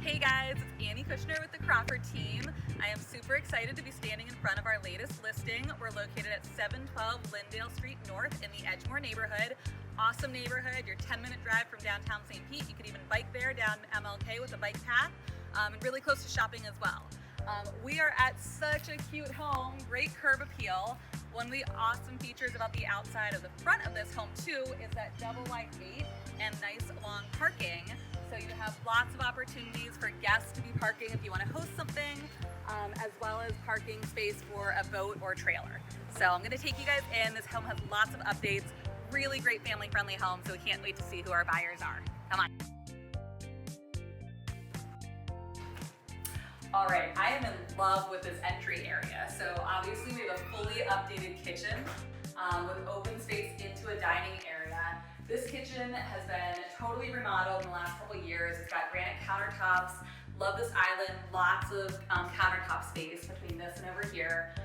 Hey guys, it's Annie Kushner with the Crawford team. I am super excited to be standing in front of our latest listing. We're located at 712 Lynndale Street North in the Edgemoor neighborhood. Awesome neighborhood, you're 10-minute drive from downtown St. Pete. You could even bike there down MLK with a bike path, and really close to shopping as well. We are at such a cute home, great curb appeal. One of the awesome features about the outside of the front of this home too is that double wide gate and nice long parking. So you have lots of opportunities for guests to be parking if you want to host something, as well as parking space for a boat or trailer. So I'm going to take you guys in. This home has lots of updates, really great family-friendly home, so we can't wait to see who our buyers are. Come on. All right, I am in love with this entry area. So obviously we have a fully updated kitchen with open space into a dining area. This kitchen has been totally remodeled in the last couple of years. It's got granite countertops. Love this island, lots of countertop space between this and over here.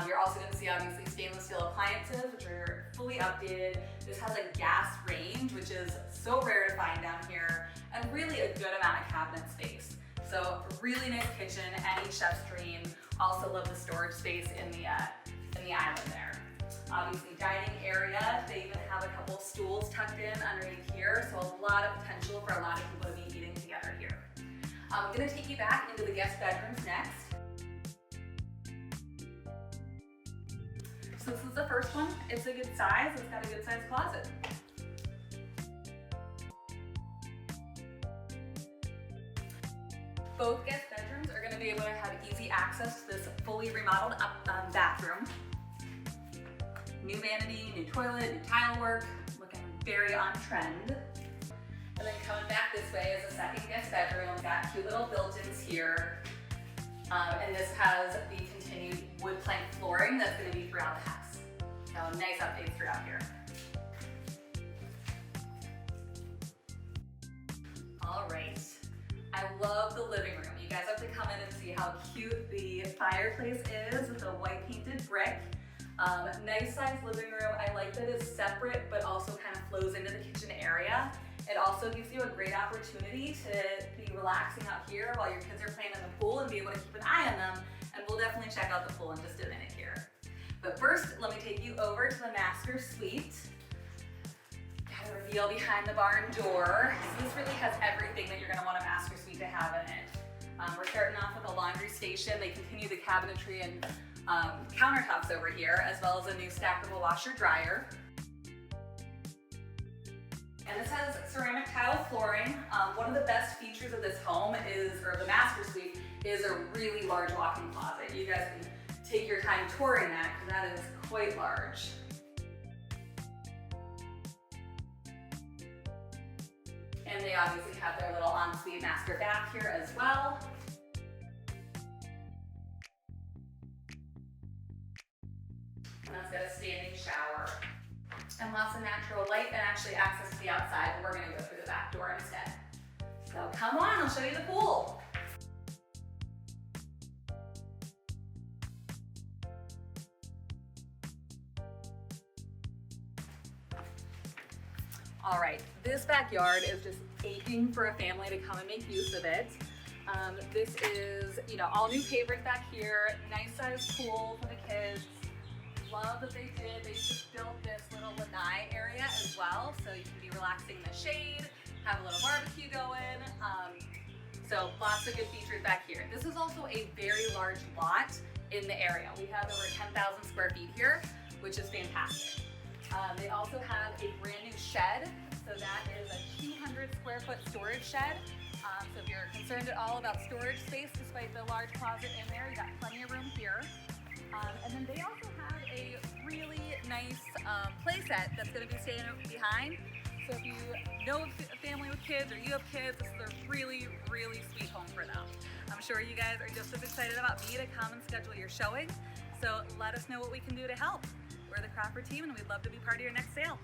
You're also going to see obviously stainless steel appliances, which are fully updated. This has a gas range, which is so rare to find down here, and really a good amount of cabinet space. So really nice kitchen, any chef's dream. Also love the storage space in the island there. Obviously dining area, they even have a couple of stools tucked in underneath here, so a lot of potential for a lot of people to be eating together here. I'm gonna take you back into the guest bedrooms next. So this is the first one. It's a good size, it's got a good sized closet. Both guest bedrooms are gonna be able to have easy access to this fully remodeled bathroom. New vanity, new toilet, new tile work, looking very on trend. And then coming back this way is a second guest bedroom. Got cute little built-ins here. And this has the continued wood plank flooring that's gonna be throughout the house. So nice updates throughout here. All right, I love the living room. You guys have to come in and see how cute the fireplace is with the white painted brick. Nice sized living room. I like that it's separate but also kind of flows into the kitchen area. It also gives you a great opportunity to be relaxing out here while your kids are playing in the pool and be able to keep an eye on them. And we'll definitely check out the pool in just a minute here. But first, let me take you over to the master suite. Got a reveal behind the barn door. So this really has everything that you're gonna want a master suite to have in it. We're starting off with a laundry station. They continue the cabinetry and countertops over here, as well as a new stackable washer dryer. And this has ceramic tile flooring. One of the best features of this home is, or the master suite, is a really large walk-in closet. You guys can take your time touring that because that is quite large. And they obviously have their little ensuite master bath here as well. And that's got a standing shower. And lots of natural light and actually access to the outside, but we're gonna go through the back door instead. So come on, I'll show you the pool. All right, this backyard is just aching for a family to come and make use of it. This is, all new pavers back here, nice sized pool for the kids. Love that they just built this little lanai area as well, so you can be relaxing in the shade, have a little barbecue going. So lots of good features back here. This is also a very large lot in the area. We have over 10,000 square feet here, which is fantastic. They also have a brand new shed, so that is a 200 square foot storage shed. So if you're concerned at all about storage space, despite the large closet in there, you got plenty of room here. And then they also have a really nice play set that's going to be staying behind. So if you know a family with kids or you have kids, this is a really, really sweet home for them. I'm sure you guys are just as excited about me to come and schedule your showing. So let us know what we can do to help. We're the Crawford team and we'd love to be part of your next sale.